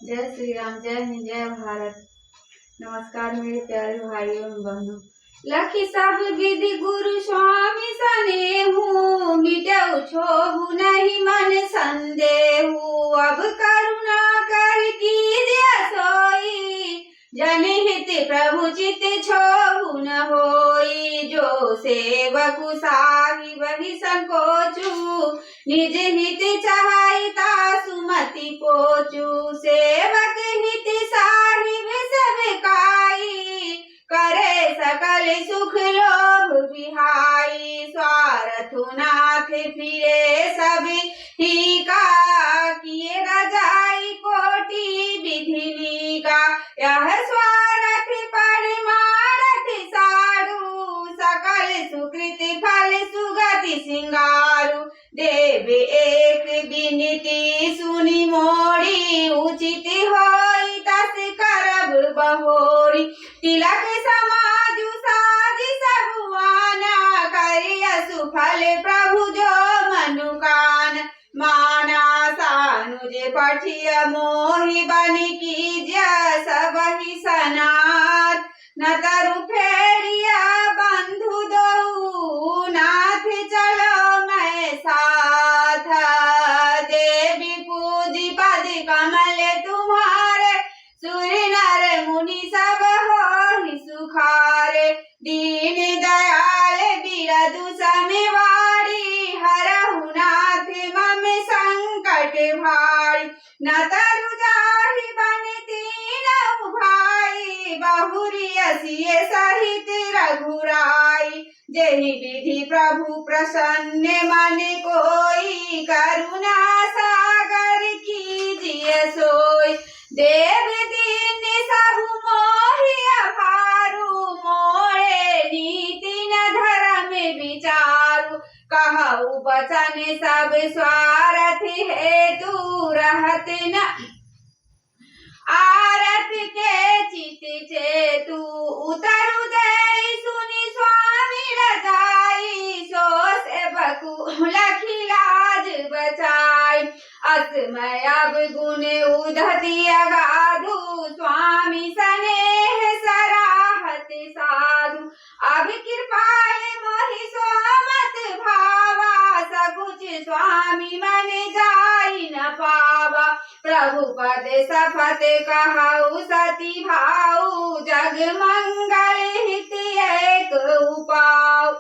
जय श्री राम, जय हिंद, जय भारत। नमस्कार मेरे प्यारे भाइयों एवं बहनों। लखी सब विधि गुरु स्वामी सने हूँ, मिटऊ छोहु नहीं मन संदेहु। अब करुणा कर कीजिए सोई, जन हित प्रभु चित छोहु न होई। जो सेवकु साहि वही संकोचु, निज हित चाहता सुमति पोचु। सेवक हित साहिब सब काई, करे सकल सुख लोभ बिहाई। स्वार्थ नाथ फिरे सब ही का, किए रजाई कोटि विधिनी का। यह स्वार्थ परमार्थ साधु, सकल सुकृत फल सुगति सिंगारु। देव एक विनती सुनि मोड़ी, उचित होई तस करब बहोरी। तिलक समाजु साज सबुआना, करिय सुफल प्रभु जो मनुकान। माना सानुज पठिय मोहि बनि कीजिय सबहि सनाथ। न तरु फेरिया बंधु दो, नाथ चलो मैं साथ। देवी पूजी पद कमल तुम्हारे, सुर नर मुनि सब होहि सुखारे। दीन दयाल बिरदु समेवाड़ी, हरहु नाथ मम संकट भारी। न तरु जाहि बन तीनऊ भाई, बहुरी सिय सहित रघुराई। जेहि विधि प्रभु प्रसन्न मन कोई, करुणा सागर कीजिए सोई। देव दीन सबु मोहि अपारु, मोरे नीति न धर्म विचारु। कहु बचन सब स्वार्थ हेतु, रहत न आरत के चित चेतु। उतरु दई सुनि स्वामी रजाई, सो सेवकु लखी लाज बचाई। असमय अब गुण उधति अगाधु, स्वामी स्नेह सराहत साधु। अब कृपाल मोहि सो मत भावा, सकुच स्वामी मन जाई न पावा। प्रभु पद सफत कहु सती भाऊ, जग मंगल हित एक उपाऊ।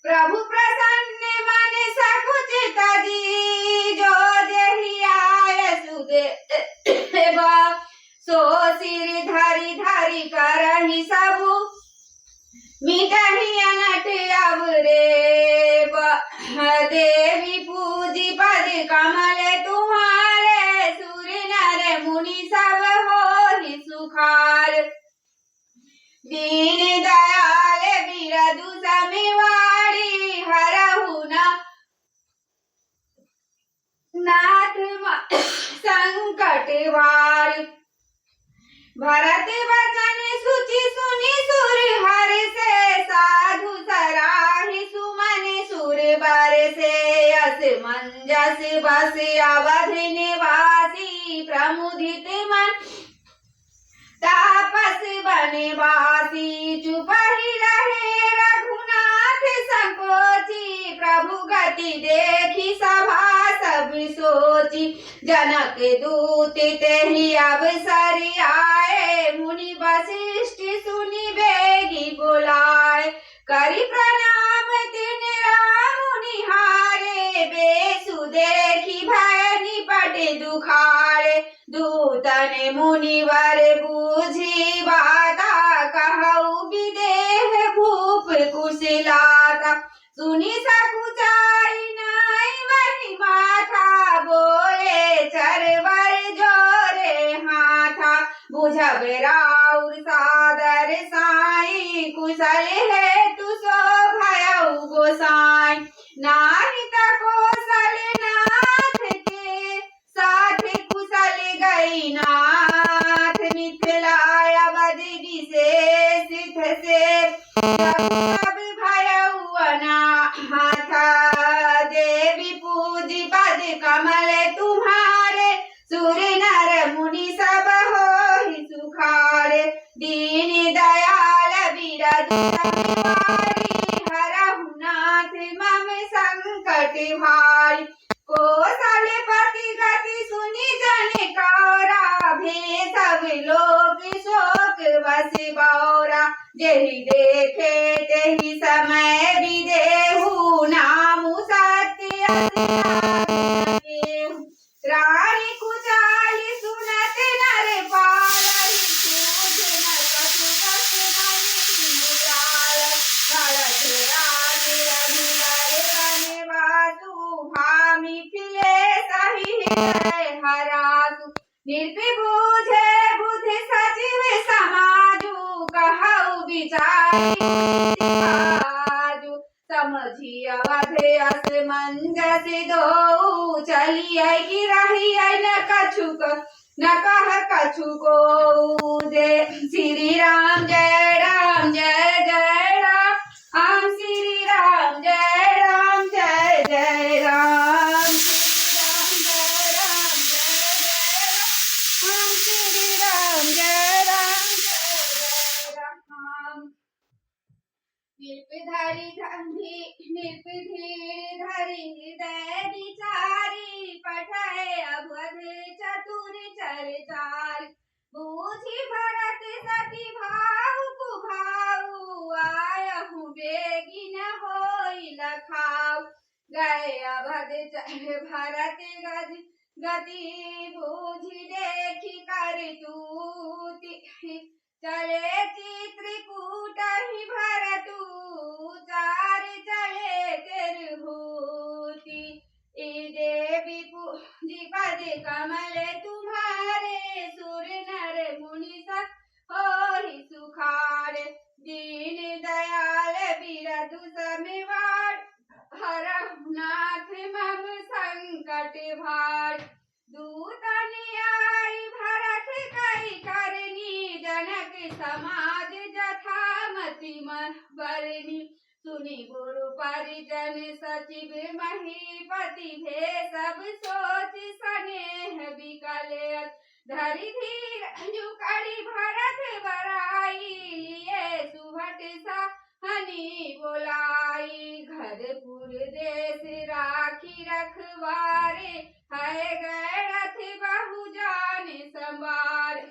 प्रभु प्रसन्न मन सकुच तजी, जो जेहि आय सुदेव। सो सिर धरि धरि करहि सबु, मिटहि अनट अब रेव। देवी पूजी पद कमल तुम्हारे, सुर नर मुनि सब होहि सुखार। दीन दयाल बिरदु समेवाड़ी, हरहु नाथ संकट भारी। भरत वचन सुचि सुनि सुर हर्षे, साधु सराहि सुमन सुर बरसे। अस मंजस बस अवध निवासी, प्रमुदित मन तापस बनवासी। चुप ही रहे रघुनाथ संकोची, प्रभु गति देखी सभा सब सोची। जनक दूत तेहि अवसर आए, मुनि वशिष्ठ सुनि बेगी बुलाए। करि प्रणाम तिन राम निहारे, बेसु देखी भय निपट दुखारे। दूतन मुनिवर बूझी बाता, कहु विदेह भूप कुशलाता। सुनि सकुचाई नाई वही माथा, बोले चरवर जोरे हाथा। बुझब राउर सादर साई, कुशल है तु सो भयउ गोसाई। नाहि त कौशल नाथ के, साथ कुशल गई नाथ। मिथिला अवध विशेष से, सब भयउ अनाथ। देवी पूजी पद कमल तुम्हारे, सुर नर दीन दयाल बिरधु समेवारी हरहु नाथ मम संकट भारी कौशलपति गति सुनि जन कौरा भे सब लोग शोक बस बौरा जेहि देखे तेहि समय विदेहु नामु सत्य असि केहू रानी कुचाली सुनत नर पालहि सूझ न कछु बस मनि मुरार भरत राज रघुबर वनवासु भामि फिरे सहि हृदय हरासु निर्विबूझे बुद्धि सचिव समाजु कहु विचारि काजु समझी अवध असमंजस दो चलिए कि रहिए न कह कछु को जय श्री राम जय राम जय जय राम श्री राम जय राम जय जय राम श्री राम जय राम जय जय राम निर्पधि धरि हृदय विचारी पठय अवध चतुर चरितारि बूझि भरत सखी भाव कुभाऊ आयहु बेगी न होई लखाऊ गए अवध भरत गति बूझि देखि कर तूति चले चित्रकूट ही भरतु चार चले तिरहुति देवी पूजी पद कमल तुम्हारे सुर नर मुनि सब होहि सुखार दीन दयाल बिरधु समेवार हरहु नाथ मम संकट भार दूतन आई भरत कई करनी जनक समाज जथा मति बरनी सुनि गुरु परिजन सचिव महीपति भे सब सोच स्नेह विकल धरि धीर जुकड़ी भरत बराई लिए सुभट सा हनी बोलाई घरपुर देश राखी रखवारे है गैरथ बहु जान संबार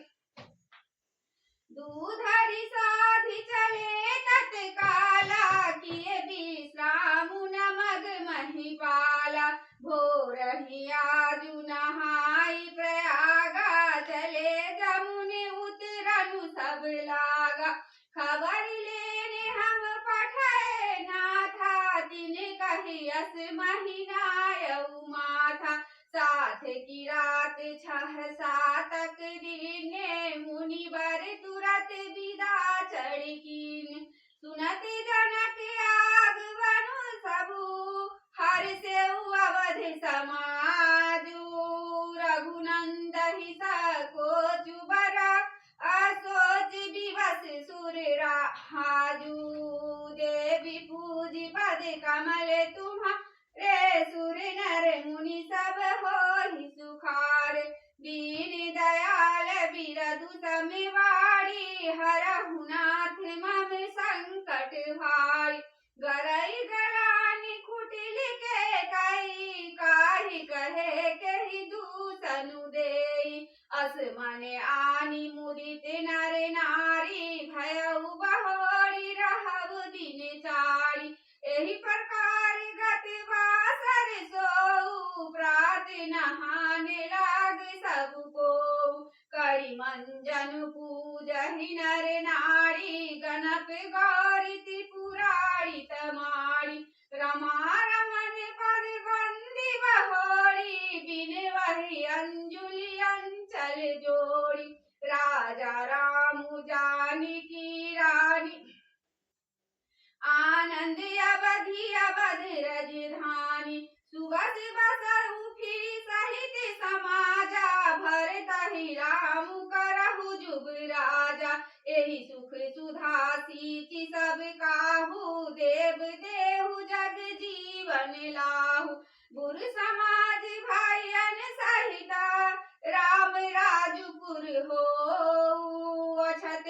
दूधरि साधि चले तत्काला किए विश्राम नमग महिपाला भोर ही आजु नहाई प्रयागा चले जमुने उतरनु सब लागा खबर लेने हम पठाए नाथा दिन कही अस महीनायऊ माथा साथ की रात 6-7 दिन मुनिवर तुरत विदा चढ़कीन सुनत जनक आगमनु सबु हर से अवध समाजु रघुनंदहि सकोचु बरा असोच विवश सुर राजू देवी पूजी पद कमल तुम्हारे सुर नर मुनि सब होहि सुखार दीन दयाल बिरधु समेवारी हरहु नाथ मम संकट भारी गरई गरानी कुटिल के कई काहि कहे केहि दूसनु देई असमने आनी मुदित नर नारी भयउ बहोरी रहब दिन चारी एहि प्रकार गति बासर सोऊ प्रात नहाने लाग सबको करी मंजन पूजहि नर नारी गणप गौरी त्रिपुरारी तमारी रमा रमन पद बंदी बहोरी बिन वही अंजुलि अंचल जोड़ी राजा रामु जानकी रानी आनंद अवधि अवध रजधानी सुबस बसहु फिर सहित समाजा भरतहि राम करहु जुग राजा एहि सुख सुधा सींचि सब काहू देव देहु जग जीवन लाहू गुर समाज भाईयन सहिता राम राजपुर हो अछत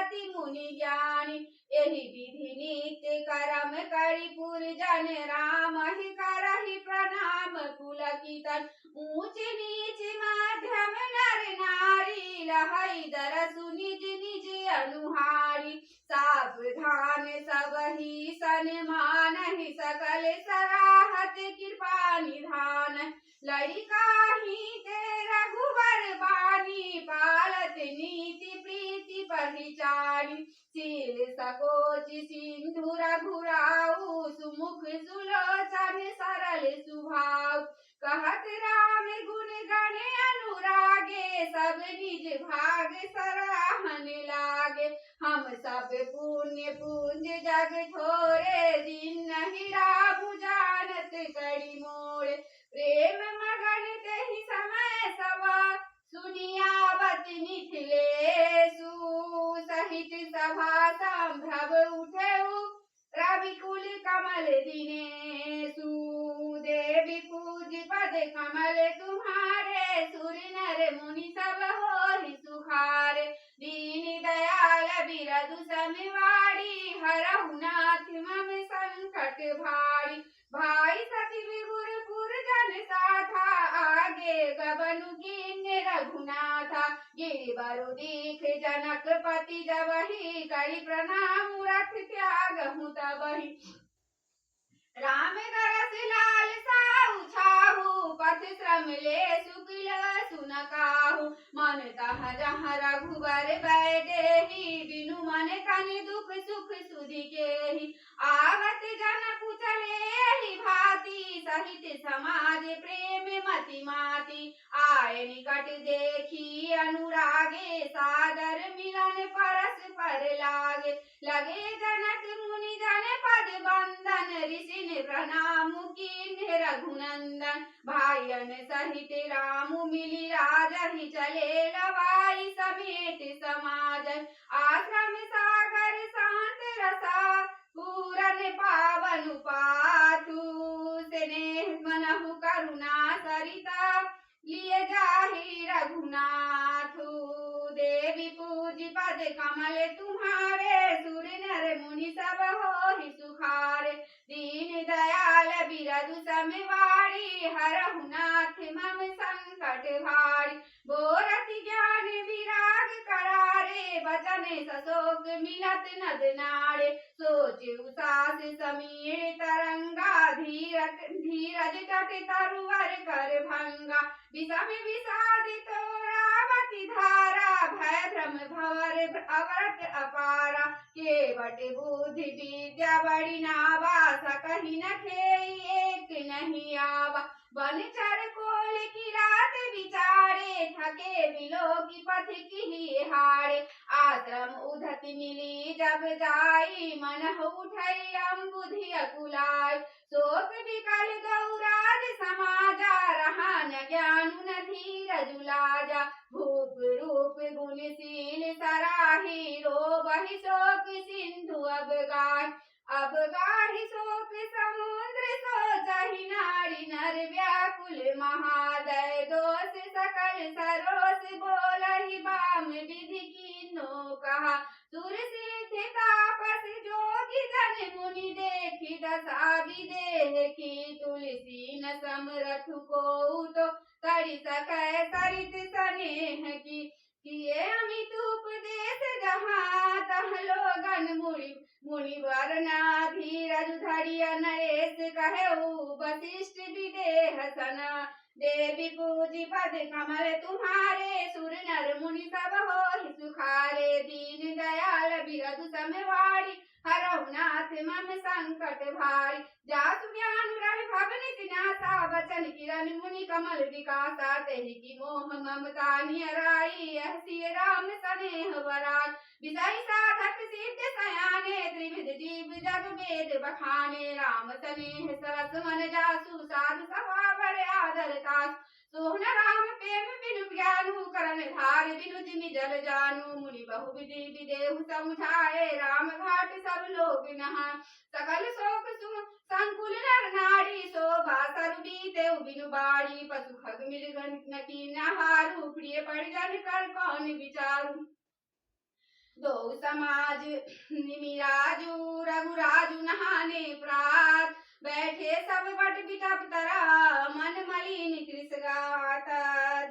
अति मुनि ज्ञानी यही विधि नित्य करम करि पुरजन राम ही करहि प्रणाम पुलकितन ऊंच नीच मध्यम नर नारी लहई दरसु निज निज अनुहारी सावधान सबहि सन्मानहि सकल सराहत कृपा निधान लड़िकाहि ते रघुवर बानी पालत नीति प्रीति परिचारी शील सकोच सिंधु रघुराऊ सुमुख सुलोचन सरल सुभाव कहत राम गुण गण अनुरागे सब निज भाग सराहन लागे हम सब पुण्य पुंज जग थोरे दिन नहीं राम जानत कड़ी मोड़े प्रेम मगन तेहि समय सवा सुनियावत मिथिलेषु सहित सभा संभ्रम उठेउ रविकुल कमल दिनेषु देवी पूज पद कमल तुम्हारे सुर नर मुनि सब होहि सुखारे दीन दयाल बिरदु समिवाड़ी हरहु नाथ मम संकट भारी भाई सती विगुर पुर जन साथा आगे गबनु कीन्य रघुनाथा गिरिवरु दीख जनक पति जबहि करि प्रणाम रथ त्यागहु तबहि राम दरस लाल साहु छाहु पथ श्रम ले शुक्ल सुन काहू मन तह जहाँ रघुवर बैदेही बिनु मन कन दुख सुख सुधि केहि आवत जन कुचले ही भांति सहित समाज प्रेम मति माति आय निकट देखी अनुरागे सादर मिलन परस पर लागे लगे जनक मुनि जन पद बंदन ऋषि प्रणाम कीन्ह रघुनंदन भाईयन सहित राम मिली राजहि चले लवाई समेत समाज आश्रम सागर शांत रसा पूरन पावन पाथु स्नेह मनहु करुणा सरिता लिए जाहि रघुनाथु देवी पूज पद कमल तुम्हारे सुर नर मुनि सब होहि सुखारे दीन दयाल बिरदु समिवाड़ी हरहु नाथ मम संकट भारी बोरति ज्ञान विराग करारे बचन सशोक मिलत नद नारे सोच उसास समीर तरंगा धीरज तट तरुवर कर भंगा विषम विषाद तोरावती धारा भय भ्रम भवर अवरत अपारा केवट बुद्धि विद्या बड़ी नावा सकहि न खेई एक नहीं आवा वनचर कोल की रात विचारे थके बिलो की पथ की हारे आश्रम उधति मिली जब जाई मन उठई अम्बुधि अकुलाई शोक विकल गौराज समाजा रहा न ज्ञानु न धीरज लाजा भूप रूप गुणशील सराही रो बहि शोक सिंधु अब गाहि शोक समुद्र सोचहि नारी नर व्याकुल महादय दोष सकल सरोस बोलहि बाम विधि कीन्हो कहा सुर सिद्धि तापस जोगी जन मुनि देखि दशा विदेह की तुलसी न समरथ को तो करि सकै सरित स्नेह की किए अमित उपदेश जहाँ तह लोगन मुनि वरना धीरज धरिया नरेश कहेऊ वशिष्ठ विदेह सना देवी पूजी पद कमल तुम्हारे सुर नर मुनि सब होहि सुखारे दीन दयाल बिरदु समवाड़ी हरहु नाथ मम संकट भारी जासु ज्ञान रवि भवन सिनासा बचन किरण मुनि कमल विकासा तेहि की मोह ममता नियराई यह सिय राम स्नेह बराई विषय साधक सिद्ध सयाने त्रिविध जीव जग वेद बखाने राम स्नेह सरस मन जासु साधु सभा बड़े आदर तास सोहन राम प्रेम बिनु ज्ञानु करण धार बिनु जिमि जल जानु मुनि बहु विधि विदेहु समुझाए राम घाट सब लोग नहाय सकल शोक संकुल नर नारी शोभा सरु बीते बिनु बाड़ी पशु खग मिल नकी नहारू प्रिय परिजन कर कौन विचारू दो समाज निमिराजू रघुराजू नहाने प्रात बैठे सब बट बिटप तरा मन मलिन कृष गात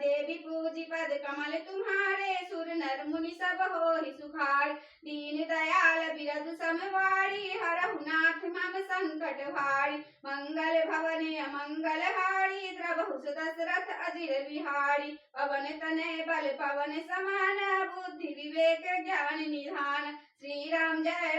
देवी पूजी पद कमल तुम्हारे सुर नर मुनि सब हो सुखार दीन दयाल बिरधु समवारी हरहु नाथ मम संकट हारी मंगल भवने अमंगल हारी द्रवहु दशरथ अजिर बिहारी पवन तनय बल पवन समान बुद्धि विवेक ज्ञान निधान श्री राम जय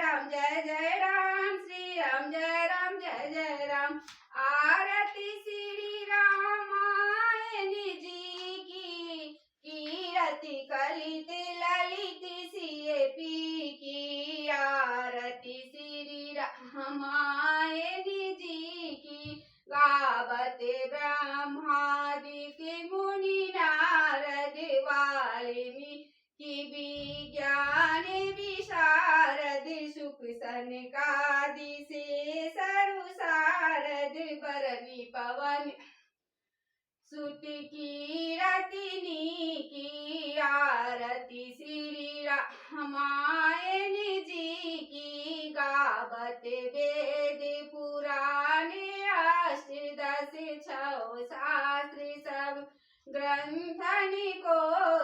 जय राम श्री राम जय जय राम आरती श्री रामायण जी की कीरति कलित ललित सिय पी की आरती श्री रामायण जी की गावते ब्रह्मादिक मुनि नारद वाल्मीकि विज्ञान विशारद सुख सनकादि से सरु सारद बरनी पवन सुत की रतिनी की आरती श्री रामायण जी की गावत वेद पुराण अष्टदश छौ शास्त्र सब ग्रंथन को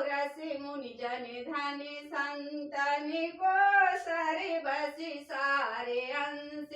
रस मुनि जन धन संतन को सर्वस सारे अंश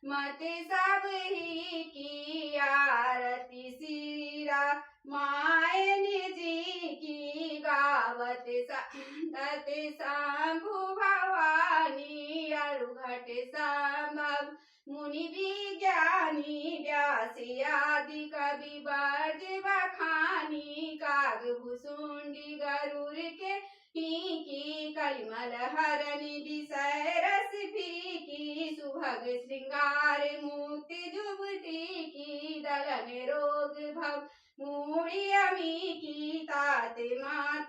मत सब ही की आरती श्री रामायण जी की गावत संतत शंभु भवानी अरुघट संभव मुनि विज्ञानी व्यास आदि कवि बर्ज बखानी काग भुसुंडी गरुड़ के की कलिमल हरनि विषय रस की सुभग श्रृंगार मुक्ति जुबती की दलन रोग भव मूढ़ी अमी की तात मात